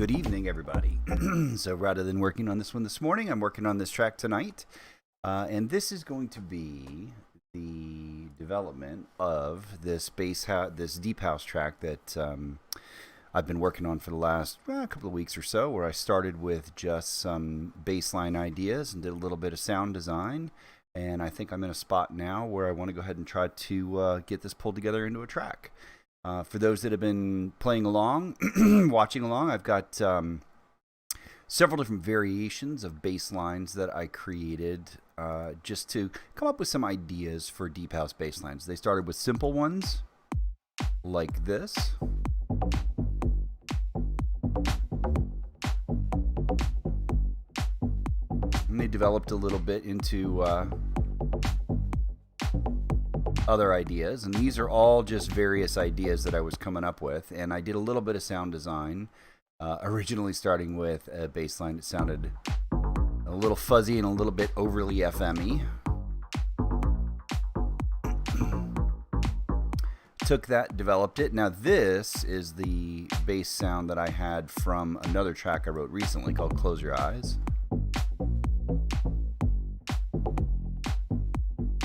Good evening, everybody. So rather than working on this one this morning, I'm working on this track tonight. And this is going to be the development of this this deep house track that I've been working on for the last couple of weeks or so, where I started with just some bass line ideas and did a little bit of sound design. And I think I'm in a spot now where I want to go ahead and try to get this pulled together into a track. For those that have been playing along, watching along, I've got several different variations of bass lines that I created just to come up with some ideas for deep house bass lines. They started with simple ones like this. And they developed a little bit into other ideas, and these are all just various ideas that I was coming up with, and I did a little bit of sound design, originally starting with a bass line that sounded a little fuzzy and a little bit overly FM-y. Took that, developed it. Now this is the bass sound that I had from another track I wrote recently called Close Your Eyes.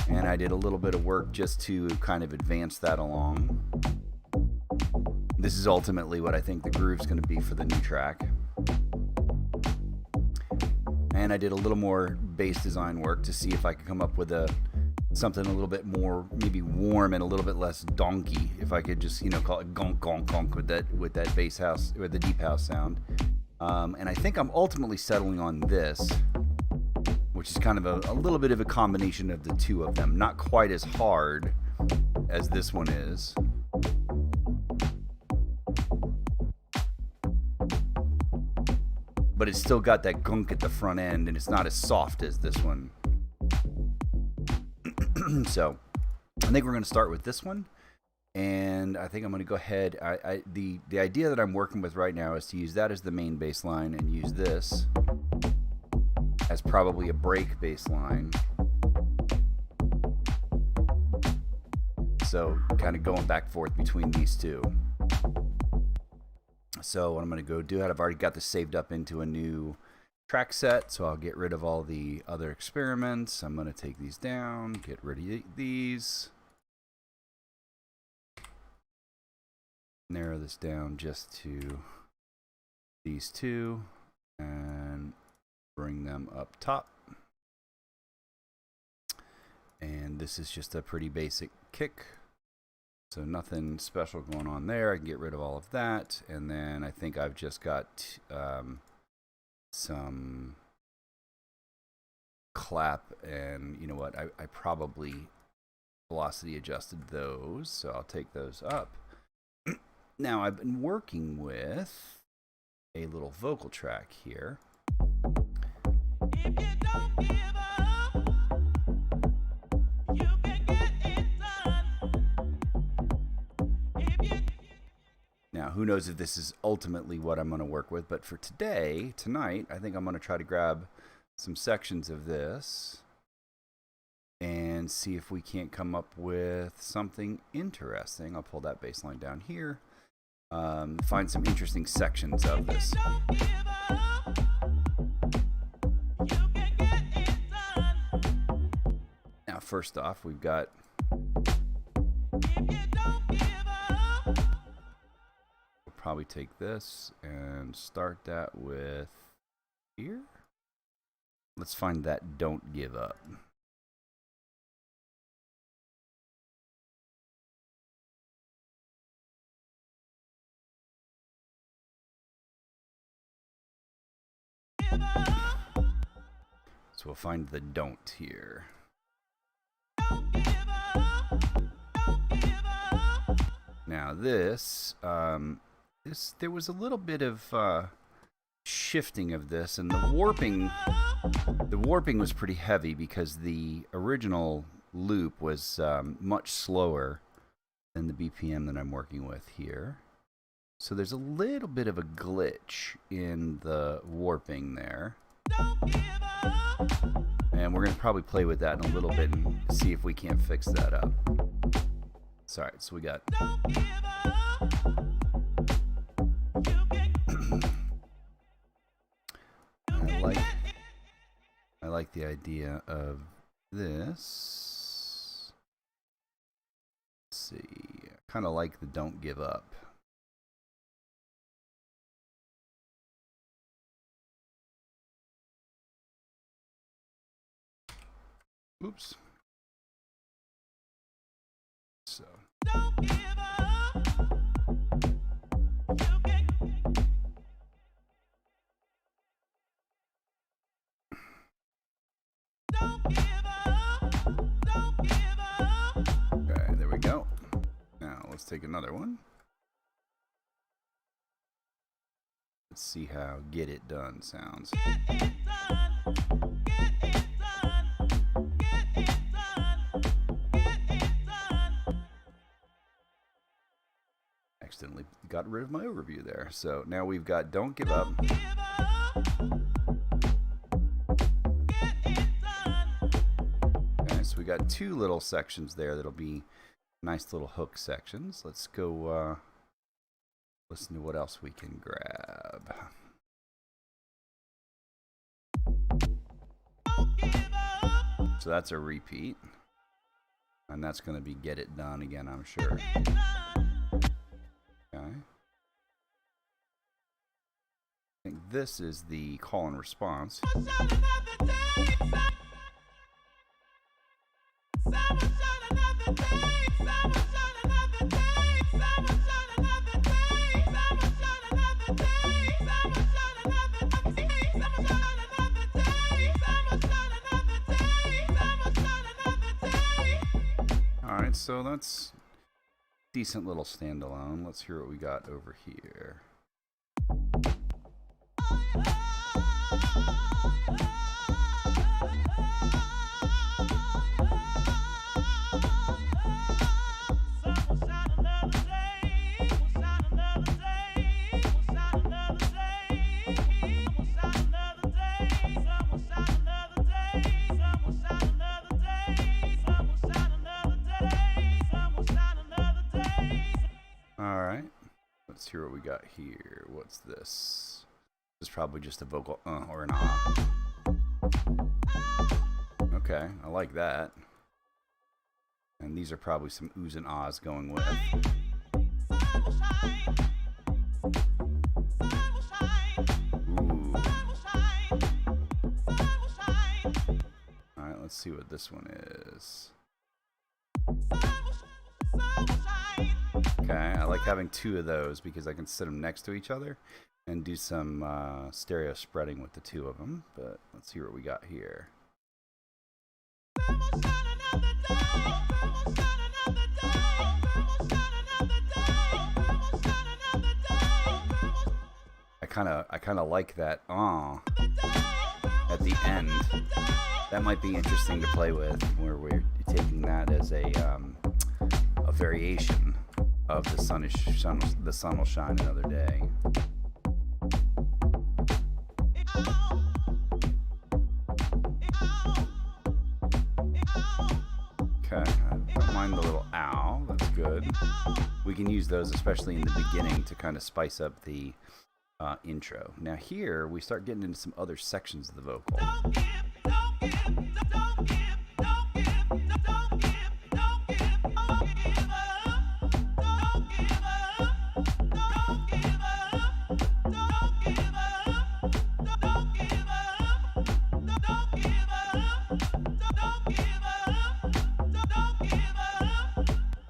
And I did a little bit of work just to kind of advance that along. This is ultimately what I think the groove's going to be for the new track. And I did a little more bass design work to see if I could come up with something a little bit more maybe warm and a little bit less donkey. If I could just call it gonk gonk gonk with that bass house, with the deep house sound. And I think I'm ultimately settling on this, which is kind of a little bit of a combination of the two of them. Not quite as hard as this one is. But it's still got that gunk at the front end, and it's not as soft as this one. So, I think we're going to start with this one. And I think I'm going to go ahead. The idea that I'm working with right now is to use that as the main bass line and use this as probably a break bass line. So kind of going back and forth between these two. So what I'm going to go do, I've already got this saved up into a new track set, so I'll get rid of all the other experiments. I'm going to take these down, get rid of these. Narrow this down just to these two and bring them up top. And this is just a pretty basic kick, so nothing special going on there. I can get rid of all of that, and then I think I've just got some clap, and you know what, I probably velocity adjusted those, so I'll take those up. Now I've been working with a little vocal track here. If you don't give up, you can get it done. Now, who knows if this is ultimately what I'm going to work with, but for tonight, I think I'm going to try to grab some sections of this and see if we can't come up with something interesting. I'll pull that bass line down here. Find some interesting sections of this. Now, first off, we've got we'll probably take this and start that with here. Let's find that "Don't Give Up." So we'll find the "don't" here. Now this, there was a little bit of shifting of this, and the warping was pretty heavy because the original loop was much slower than the BPM that I'm working with here. So there's a little bit of a glitch in the warping there. And we're going to probably play with that in a little bit and see if we can't fix that up. Sorry, so we got the idea of this. Let's see. I kind of like the don't give up. Oops. So. Don't give up. Don't give up. Don't give up. Okay, there we go. Now let's take another one. Let's see how "Get It Done" sounds. Get it done. Get it done. Get it done. Get it done. Accidentally got rid of my overview there. So now we've got "Don't Give Up." Don't give up. Get it done. Okay, so we got two little sections there that'll be nice little hook sections. Let's go listen to what else we can grab. So that's a repeat. And that's going to be "Get It Done" again, I'm sure. Okay. I think this is the call and response. Alright, so that's decent little standalone. Let's hear what we got over here. Alright, let's hear what we got here. What's this? This is probably just a vocal or an ah. Okay, I like that. And these are probably some oohs and ahs going with. Ooh. Alright, let's see what this one is. Okay, I like having two of those because I can sit them next to each other and do some stereo spreading with the two of them. But let's see what we got here. I kind of like that at the end. That might be interesting to play with, where we're taking that as a variation of the sun will shine another day. Okay, I don't mind the little ow. That's good. We can use those especially in the beginning to kind of spice up the intro. Now here we start getting into some other sections of the vocal.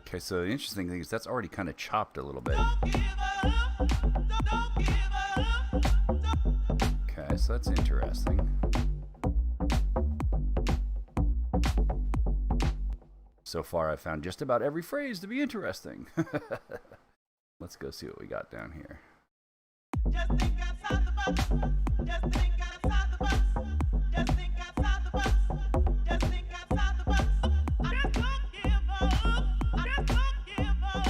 Okay, so the interesting thing is that's already kind of chopped a little bit. Okay, so that's interesting. So far, I've found just about every phrase to be interesting. Let's go see what we got down here. Just think outside the box. Just think outside the box. Just think outside the box. Just think outside the box. Just don't give up. Just don't give up.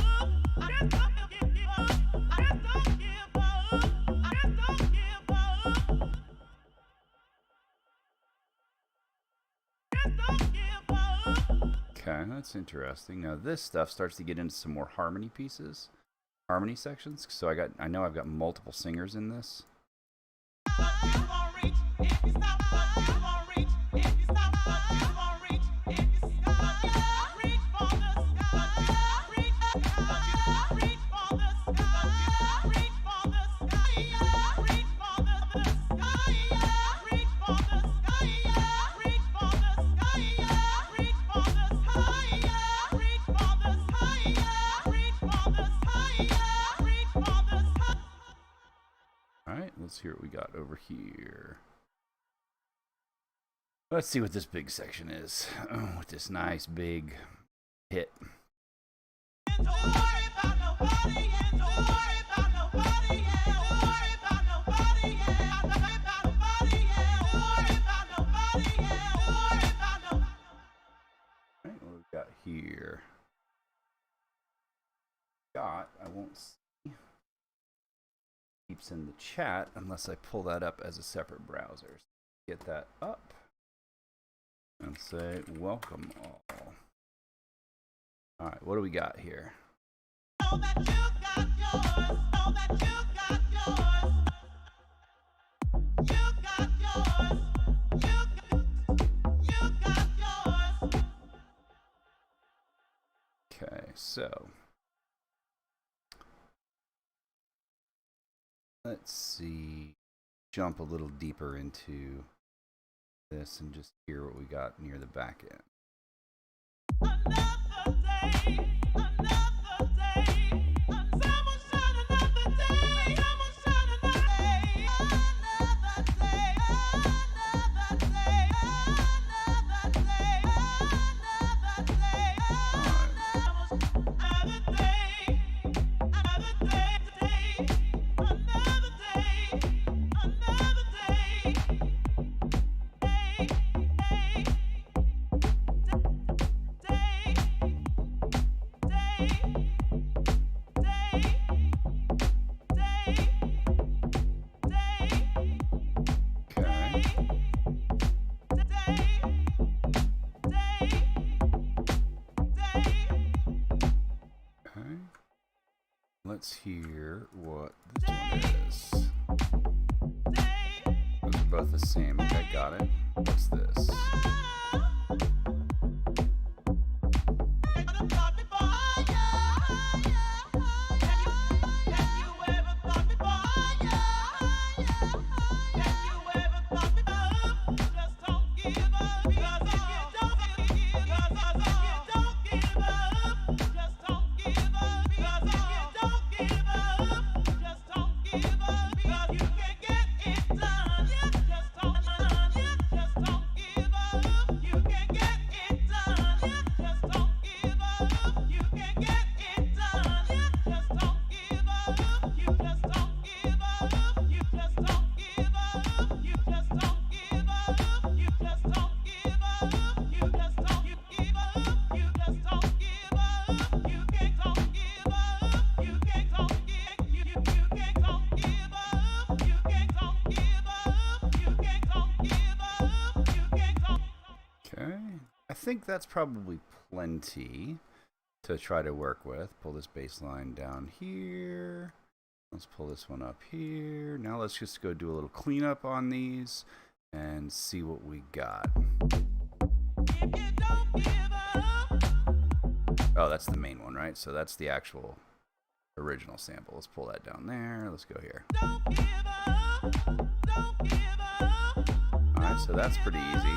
Just don't give up. Just don't give up. Just don't give up. Just don't give up. Okay, that's interesting. Now this stuff starts to get into some more harmony pieces. Harmony sections, so I know I've got multiple singers in this. But you won't reach if you stop. But you won't reach if Let's hear what we got over here. Let's see what this big section is. Oh, with this nice big hit. Got here. I won't see. Keeps in the chat unless I pull that up as a separate browser. So get that up and say welcome all. All right, what do we got here? Know that you got yours. Know that you got yours. You got yours. You got yours. Okay, so let's see. Jump a little deeper into this and just hear what we got near the back end. Another day, another day. Someone shine another day. Someone shine another day. Another day, another day, another day, another day, another day, another day, another day, another Let's hear what this one is. Those are both the same. Okay, got it. What's this? I think that's probably plenty to try to work with. Pull this bass line down here. Let's pull this one up here. Now let's just go do a little cleanup on these and see what we got. Oh, that's the main one, right? So that's the actual original sample. Let's pull that down there. Let's go here. Alright, so that's pretty easy.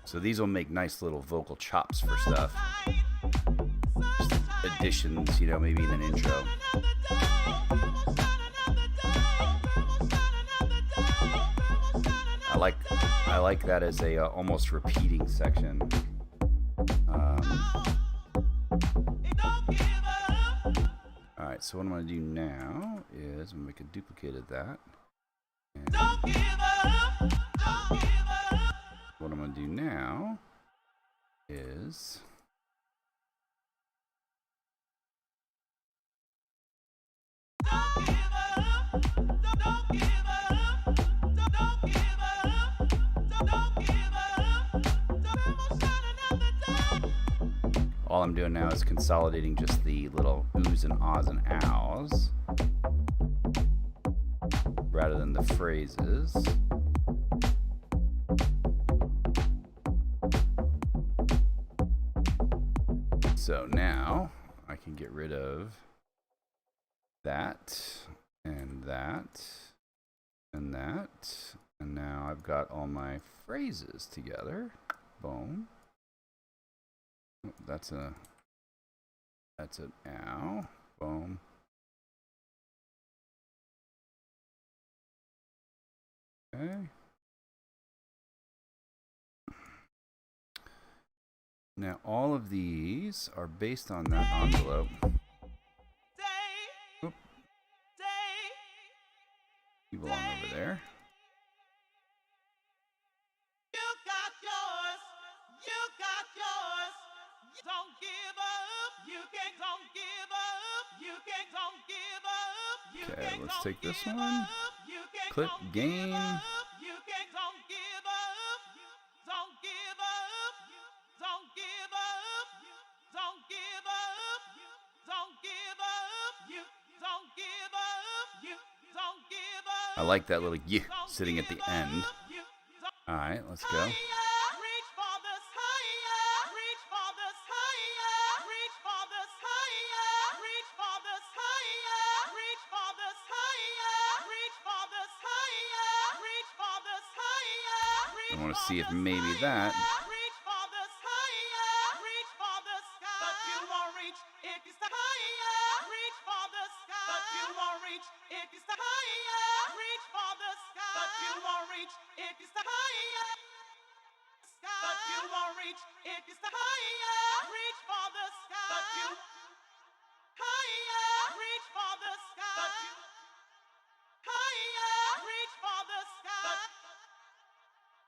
So these will make nice little vocal chops for stuff. Just additions, you know, maybe in an intro. I like that as a almost repeating section. Alright, so what I'm going to do now is I'm going to make a duplicate of that. And don't give up! Don't give up! What I'm going to do now is don't give up, don't give up, don't give up, don't give up. All I'm doing now is consolidating just the little oohs and ahs and ows rather than the phrases. So now I can get rid of that and that and that. And now I've got all my phrases together. Boom. Oh, that's an ow. Boom. Okay. Now all of these are based on that envelope. Oop. You belong over there. Don't give up. You can't don't give up. You can't don't give up. You Okay, can't let's don't take this give one. up. You can't Click don't gain. give up. You can't don't give up. Don't give up. Don't give up. Don't give up. Don't give up. You don't give up. You don't give up. I like that little you sitting at the end. All right, let's go. Reach for the higher. Reach for the higher. Reach for the higher. Reach for the higher. Reach for the higher. Reach for the higher. Reach for the higher. I want to see if maybe that. Reach for the higher. Reach for the sky. But you won't reach if it's the higher. Reach for the sky. But you won't reach if it's the higher. Reach for the sky. But you won't reach if it's the higher. But you won't reach if it's the higher. Reach for the sky. But you higher. Reach for the sky. But you higher. Reach for the sky. But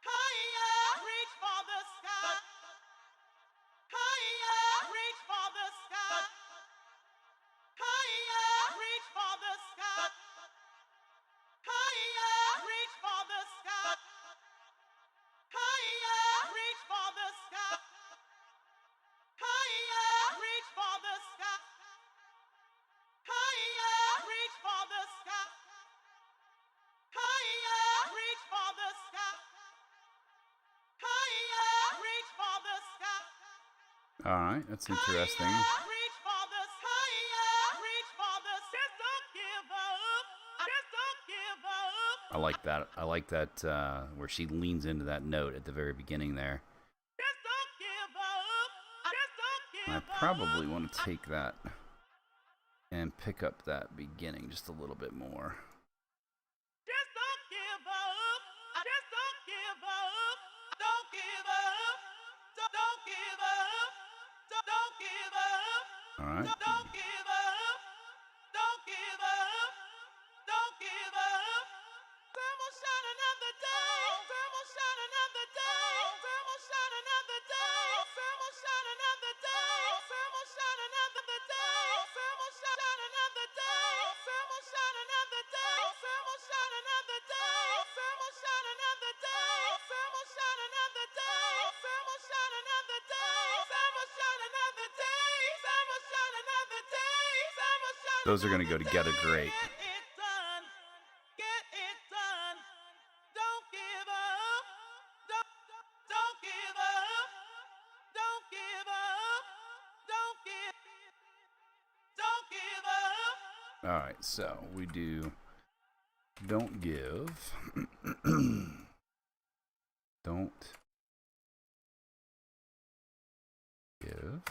higher. Reach for the sky. But higher. Reach for the sky. But higher. Reach for the sky. But higher. Reach for the sky. But higher. Reach for the sky. Higher. Reach for the sky. Higher. Reach for the sky. Higher. Reach for the sky. Higher. Reach for the sky. All right, that's interesting. Reach for the higher. Reach for the just don't give up. Just don't give up. I like that. I like that where she leans into that note at the very beginning there. Just don't give up. Just don't give I up. probably want to take that and pick up that beginning just a little bit more. Just don't give up. Just don't give up. Don't give up. Don't give up. Don't give up. All right. Don't give up. Don't give up. Don't give up. Sun will shine another day. Sun will shine another day. Sun will shine another day. Sun will shine another day. Sun will shine another day. Sun will shine another day. Sun will shine another day. Sun will shine another day. Sun will shine another day. Sun will shine another day. Sun will shine another day. Sun will shine another day. Sun will shine another day. Sun will shine. Those are going to go together great. Get it done. Get it done. Don't give up. Don't give up. Don't give up. Don't give up. All right, so we do don't give. Don't give.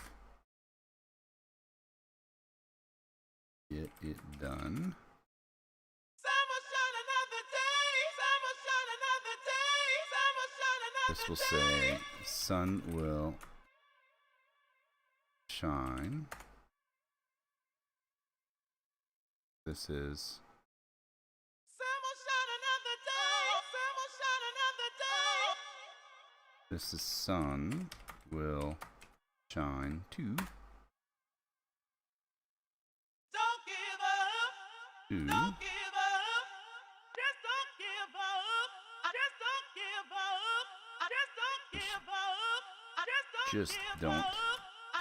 Get it done. Sun will shine another day. Sun will shine another day. Sun will shine another day. This will say sun will shine. This is Sun will shine another day. Sun will shine another day. this is sun will shine too. Don't give up. Two. Don't give up. Just don't give up. Just don't give up. Just don't give up. Just don't give.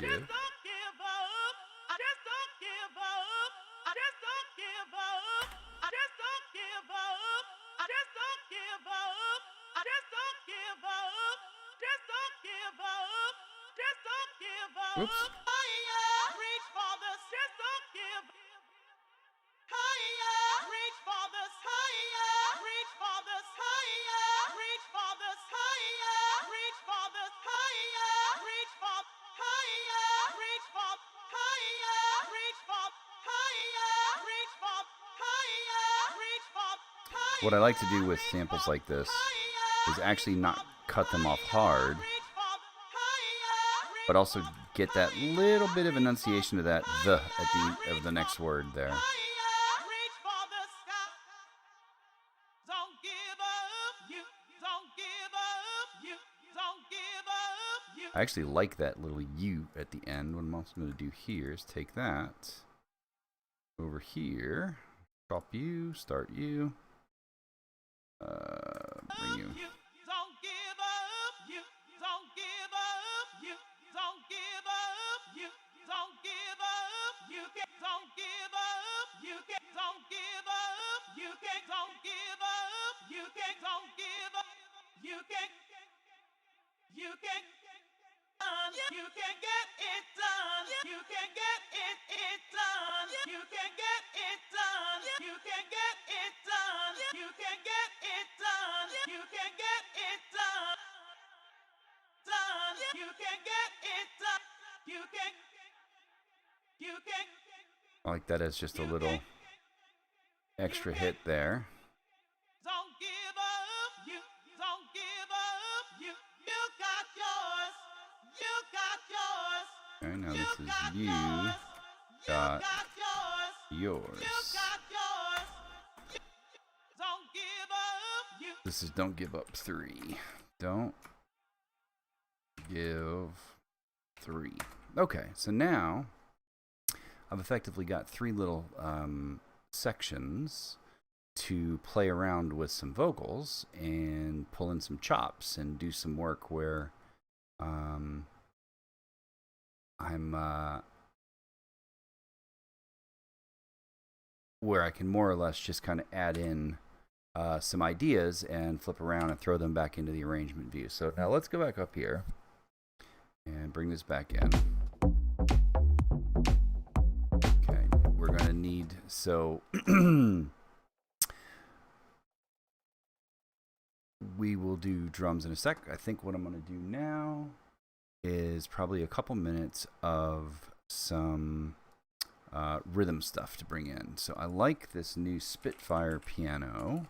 Just don't give up. Just don't give up. Just don't give up. Just don't give up. Just don't give up. Just don't give up. Just don't give up. Just don't give up. Whoops. Higher. what I like to do with samples like this is actually not cut them off hard, but also get that little bit of enunciation of that the at the of the next word there. I actually like that little U at the end. What I'm also going to do here is take that over here, drop U, start U, bring you. You can get it done. You can get it done. You can get it done. You can get it done. You can get it done. You can get it done. Done. You can get it done. You can. I like that as just a little extra hit there. Don't give up. You don't give up. You got yours. You got yours. Okay, now this is you got yours. Don't give up. This is don't give up 3. Don't give 3. Okay, so now I've effectively got 3 little sections to play around with some vocals and pull in some chops and do some work where where I can more or less just kind of add in some ideas and flip around and throw them back into the arrangement view. So now let's go back up here and bring this back in. Okay, we're going to need, so we will do drums in a sec. I think what I'm going to do now is probably a couple minutes of some rhythm stuff to bring in. So I like this new Spitfire piano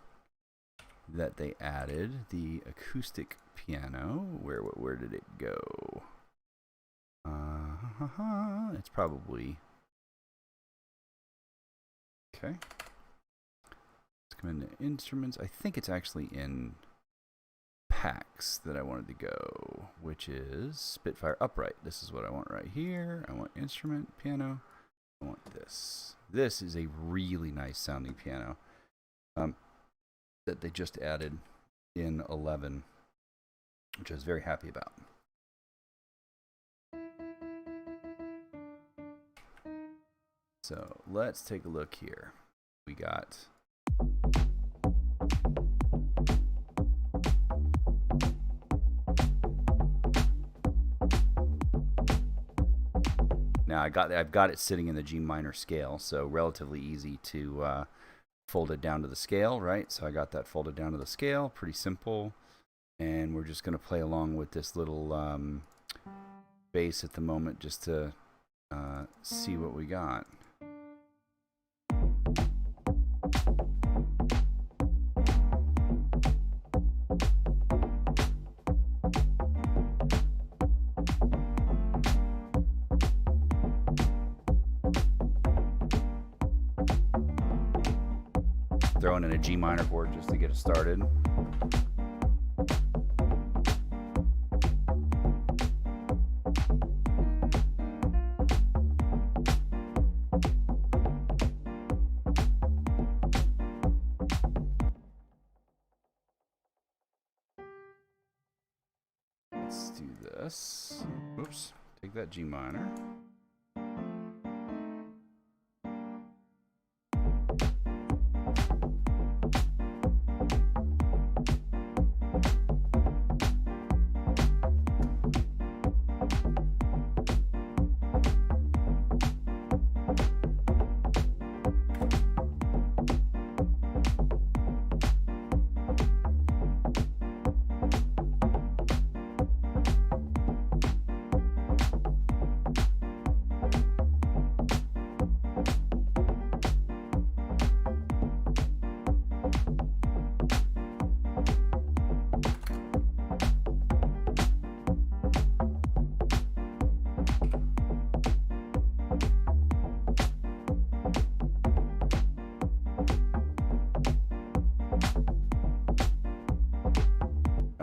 that they added, the acoustic piano. Where did it go? It's probably okay. Let's come into instruments. I think it's actually in packs that I wanted to go, which is Spitfire upright. This is what I want right here. I want instrument piano. I want this. This is a really nice sounding piano that they just added in 11, which I was very happy about. So let's take a look here. We got now I've got it sitting in the G minor scale, so relatively easy to fold it down to the scale, right? So I got that folded down to the scale, pretty simple. And we're just going to play along with this little bass at the moment just to see what we got. Throwing in a G minor chord just to get it started. Let's do this. Oops, take that G minor.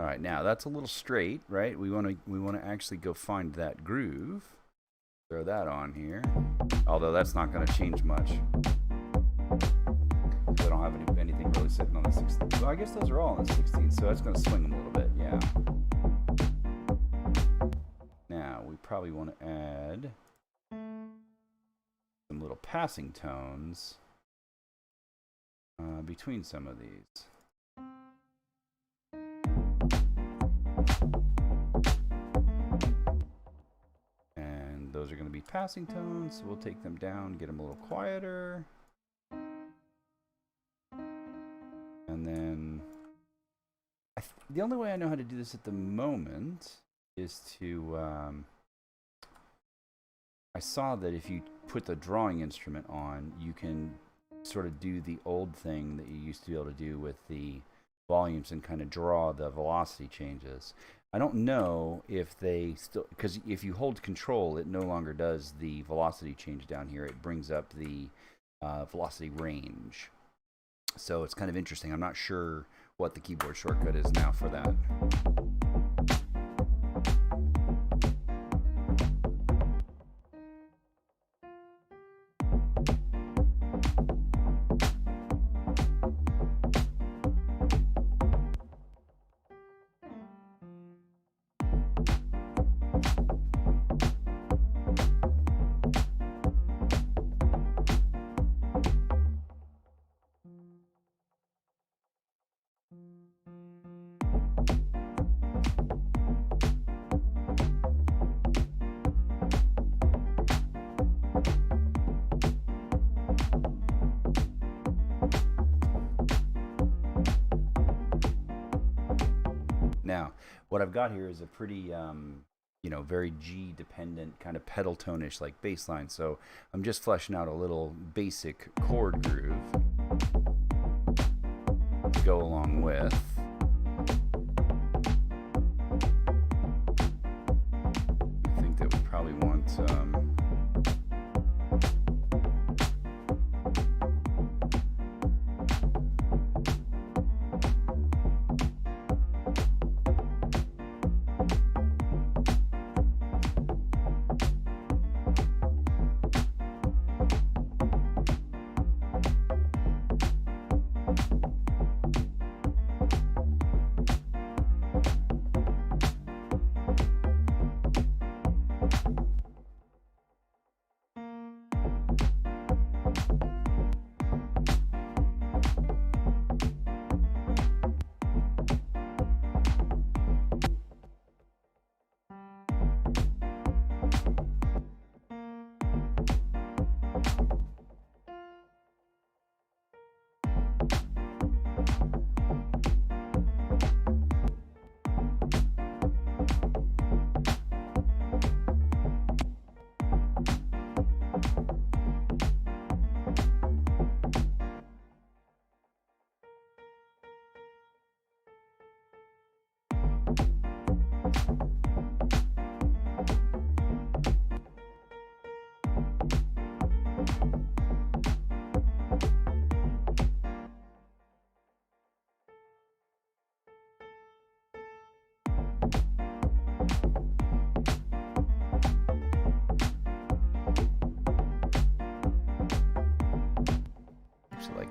right, now that's a little straight, right? We want to actually go find that groove. Throw that on here. Although that's not going to change much. I don't have anything really sitting on the 16. Well, I guess those are all on the 16, so that's going to swing them a little bit, yeah. Now, we probably want to add some little passing tones between some of these. And those are going to be passing tones, so we'll take them down, get them a little quieter. And then the only way I know how to do this at the moment is to I saw that if you put the drawing instrument on, you can sort of do the old thing that you used to be able to do with the volumes and kind of draw the velocity changes. I don't know if they still, because if you hold control, it no longer does the velocity change down here. It brings up the velocity range. So it's kind of interesting. I'm not sure what the keyboard shortcut is now for that. Now, what I've got here is a pretty, very G dependent kind of pedal tone-ish like bass line. So I'm just fleshing out a little basic chord groove to go along with. I think that we probably want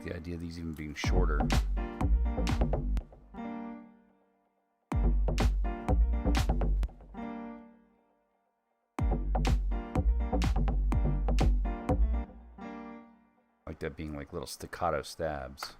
the idea of these even being shorter. Like that being like little staccato stabs.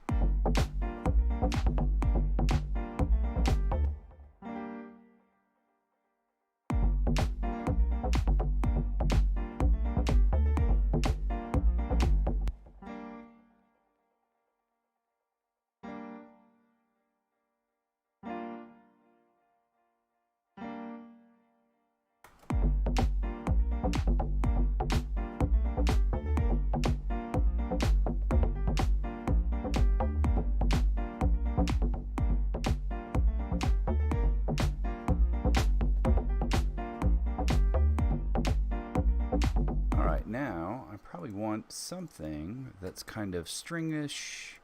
Now I probably want something that's kind of stringish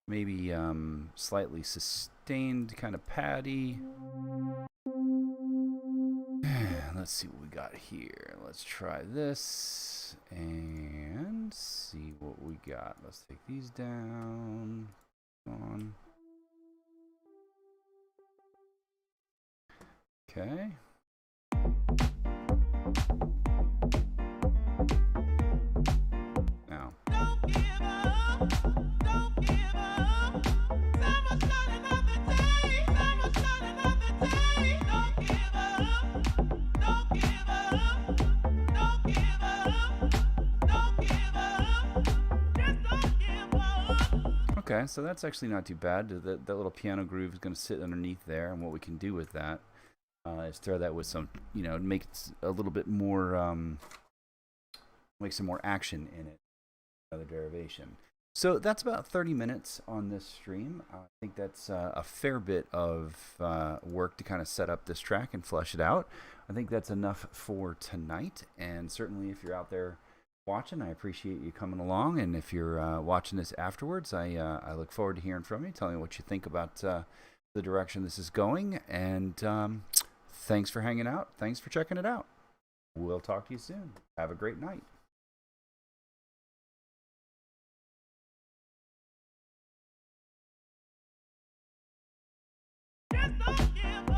maybe slightly sustained kind of patty. Let's see what we got here. Let's try this and see what we got. Let's take these down. On. Okay. Now. Don't give up. Don't give up. Summer's got another day. Summer's got another day. Don't give up. Don't give up. Don't give up. Don't give up. Just don't give up. Okay, so that's actually not too bad. That little piano groove is going to sit underneath there, and what we can do with that is throw that with some, make it a little bit more, make some more action in it. Another derivation. So that's about 30 minutes on this stream. I think that's a fair bit of work to kind of set up this track and flesh it out. I think that's enough for tonight. And certainly if you're out there watching, I appreciate you coming along. And if you're watching this afterwards, I look forward to hearing from you, telling me what you think about the direction this is going. And thanks for hanging out. Thanks for checking it out. We'll talk to you soon. Have a great night. Just don't give up.